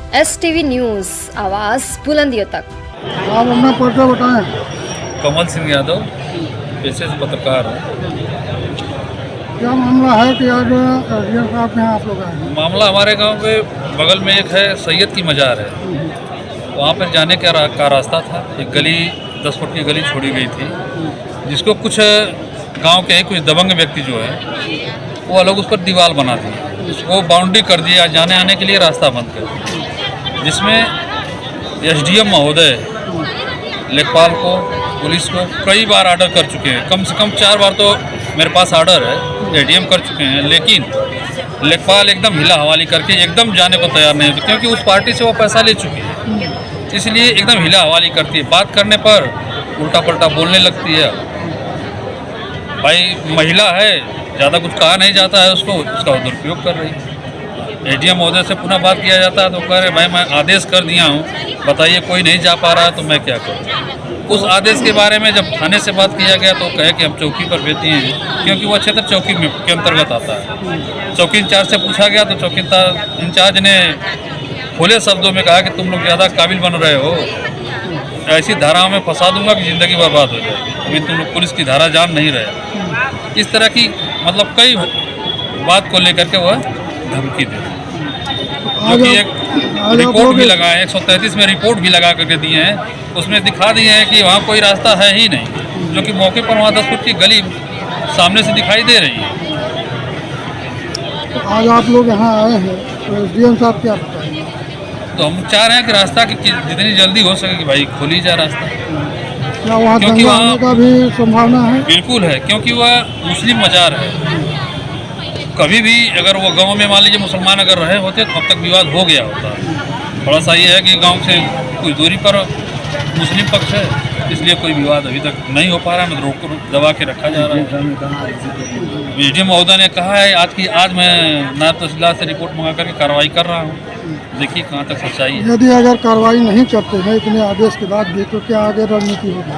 STV news, आवाज़ बुलंदियों तक। आप अपना परिचय बताएं। कमल सिंह यादव, पेशे से पत्रकार हूँ। क्या मामला है कि आज एसडीएम साहब के यहाँ आप लोग आए हैं? मामला हमारे गांव के बगल में एक है सैयद की मज़ार है, वहाँ पर जाने का रास्ता था। एक गली 10 फुट की गली छोड़ी गई थी, जिसको कुछ गांव के कुछ दबंग व्यक्ति जो है वो अलग उस पर दीवार बना दी, उसको बाउंड्री कर दिया, जाने आने के लिए रास्ता बंद कर दिया, जिसमें SDM महोदय लेखपाल को, पुलिस को कई बार ऑर्डर कर चुके हैं। कम से कम 4 बार तो मेरे पास ऑर्डर है, ADM कर चुके हैं, लेकिन लेखपाल एकदम हिला हवाली करके एकदम जाने को तैयार नहीं होती, क्योंकि उस पार्टी से वो पैसा ले चुकी है, इसलिए एकदम हिला हवाली करती है। बात करने पर उल्टा पल्टा बोलने लगती है। भाई महिला है, ज़्यादा कुछ कहा नहीं जाता है उसको, उसका दुरुपयोग कर रही है। ADM महोदय से पुनः बात किया जाता है तो कह रहे भाई मैं आदेश कर दिया हूँ, बताइए कोई नहीं जा पा रहा है तो मैं क्या करूँ। उस आदेश के बारे में जब थाने से बात किया गया तो कहे कि हम चौकी पर भेजते हैं, क्योंकि वह क्षेत्र चौकी के अंतर्गत आता है। चौकी इंचार्ज से पूछा गया तो चौकी इंचार्ज ने खुले शब्दों में कहा कि तुम लोग ज़्यादा काबिल बन रहे हो, ऐसी धाराओं में फंसा दूंगा कि ज़िंदगी बर्बाद हो जाएगी, अभी तुम लोग पुलिस की धारा जान नहीं रहे। इस तरह की मतलब कई बात को लेकर के वह धमकी दे, जो कि एक रिपोर्ट भी लगा है, 133 में रिपोर्ट भी लगा करके दिए हैं। उसमें दिखा दिए हैं कि वहाँ कोई रास्ता है ही नहीं, जो कि मौके पर वहाँ 10 फुट की गली सामने से दिखाई दे रही है। तो आज आप लोग यहाँ आए हैं तो एसडीएम साहब क्या बताएंगे? तो हम चाह रहे हैं कि रास्ता की जितनी जल्दी हो सके कि भाई खोली जाए रास्ता। क्या वहाँ क्योंकि दंगा वहाँ होने का भी संभावना है? बिल्कुल है, क्योंकि वह मुस्लिम मज़ार है। कभी भी अगर वो गांव में मान लीजिए मुसलमान अगर रहे होते तो अब तक विवाद हो गया होता। थोड़ा सा ये है कि गांव से कुछ दूरी पर मुस्लिम पक्ष है, इसलिए कोई विवाद अभी तक नहीं हो पा रहा है, मतलब रोक दबा के रखा जा रहा है। ADM महोदय ने कहा है आज मैं नायब तहसीलदार से रिपोर्ट मंगा करके कार्रवाई कर रहा हूँ, देखिए कहाँ तक सच्चाई है। यदि अगर कार्रवाई नहीं करते हैं इतने आदेश के बाद भी तो क्या आगे रणनीति होगी?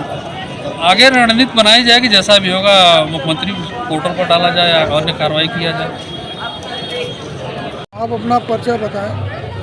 आगे रणनीति बनाई जाएगी, जैसा भी होगा मुख्यमंत्री पोर्टल पर डाला जाए, अन्य कार्रवाई किया जाए। आप अपना परिचय बताएं।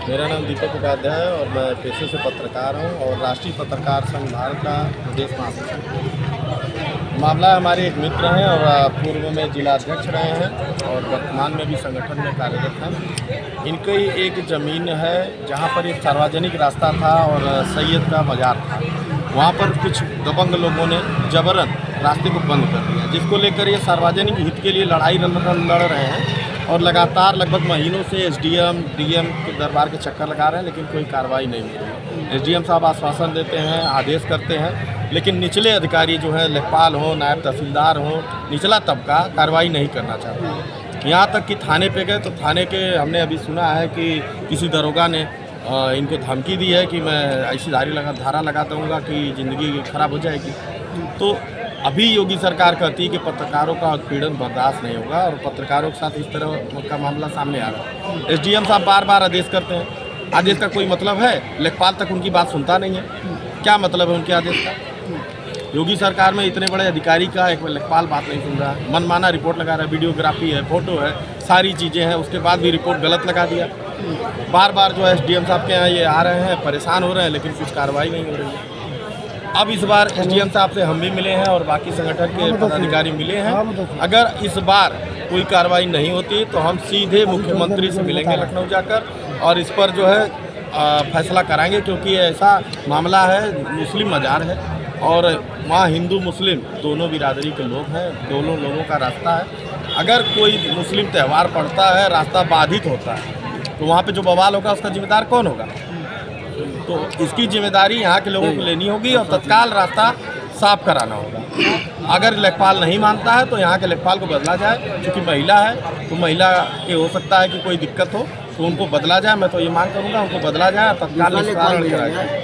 मेरा नाम दीपक उपाध्याय है और मैं पेशे से पत्रकार हूं और राष्ट्रीय पत्रकार संघ भारत का प्रदेश महासचिव। मामला हमारे एक मित्र हैं और पूर्व में जिला अध्यक्ष रहे हैं और वर्तमान में भी संगठन में कार्यरत हैं। इनकी एक ज़मीन है जहां पर एक सार्वजनिक रास्ता था और सैयद का मज़ार था। वहाँ पर कुछ दबंग लोगों ने जबरन रास्ते को बंद कर दिया, जिसको लेकर ये सार्वजनिक हित के लिए लड़ाई लड़ रहे हैं और लगातार लगभग महीनों से SDM DM के दरबार के चक्कर लगा रहे हैं, लेकिन कोई कार्रवाई नहीं हो रही। SDM साहब आश्वासन देते हैं, आदेश करते हैं, लेकिन निचले अधिकारी जो हैं, लेखपाल हो, नायब तहसीलदार हो, निचला तबका कार्रवाई नहीं करना चाहता। यहाँ तक कि थाने पे गए तो थाने के हमने अभी सुना है कि किसी दरोगा ने इनको धमकी दी है कि मैं ऐसी धारा लगा दूँगा कि ज़िंदगी खराब हो जाएगी। तो अभी योगी सरकार कहती है कि पत्रकारों का उत्पीड़न बर्दाश्त नहीं होगा और पत्रकारों के साथ इस तरह का मामला सामने आ रहा है। SDM साहब बार बार आदेश करते हैं, आदेश का कोई मतलब है? लेखपाल तक उनकी बात सुनता नहीं है, क्या मतलब है उनके आदेश का? योगी सरकार में इतने बड़े अधिकारी का एक लेखपाल बात नहीं सुन रहा है, मनमाना रिपोर्ट लगा रहा है, वीडियोग्राफी है, फोटो है, सारी चीज़ें हैं, उसके बाद भी रिपोर्ट गलत लगा दिया। बार बार जो है SDM साहब के यहाँ ये आ रहे हैं, परेशान हो रहे हैं, लेकिन कुछ कार्रवाई नहीं हो रही है। अब इस बार SDM साहब से हम भी मिले हैं और बाकी संगठन के पदाधिकारी मिले हैं। अगर इस बार कोई कार्रवाई नहीं होती तो हम सीधे मुख्यमंत्री से मिलेंगे लखनऊ जाकर और इस पर जो है फैसला कराएंगे, क्योंकि ऐसा मामला है, मुस्लिम मज़ार है और वहाँ हिंदू मुस्लिम दोनों बिरादरी के लोग हैं, दोनों लोगों का रास्ता है। अगर कोई मुस्लिम त्यौहार पड़ता है, रास्ता बाधित होता है, तो वहाँ पे जो बवाल होगा उसका जिम्मेदार कौन होगा? तो इसकी जिम्मेदारी यहाँ के लोगों को लेनी होगी और तत्काल रास्ता साफ कराना होगा। अगर लेखपाल नहीं मानता है तो यहाँ के लेखपाल को बदला जाए, क्योंकि महिला है तो महिला के हो सकता है कि कोई दिक्कत हो तो उनको बदला जाए। मैं तो ये मांग करूँगा उनको बदला जाए, तत्काल निस्तारण कराया जाए।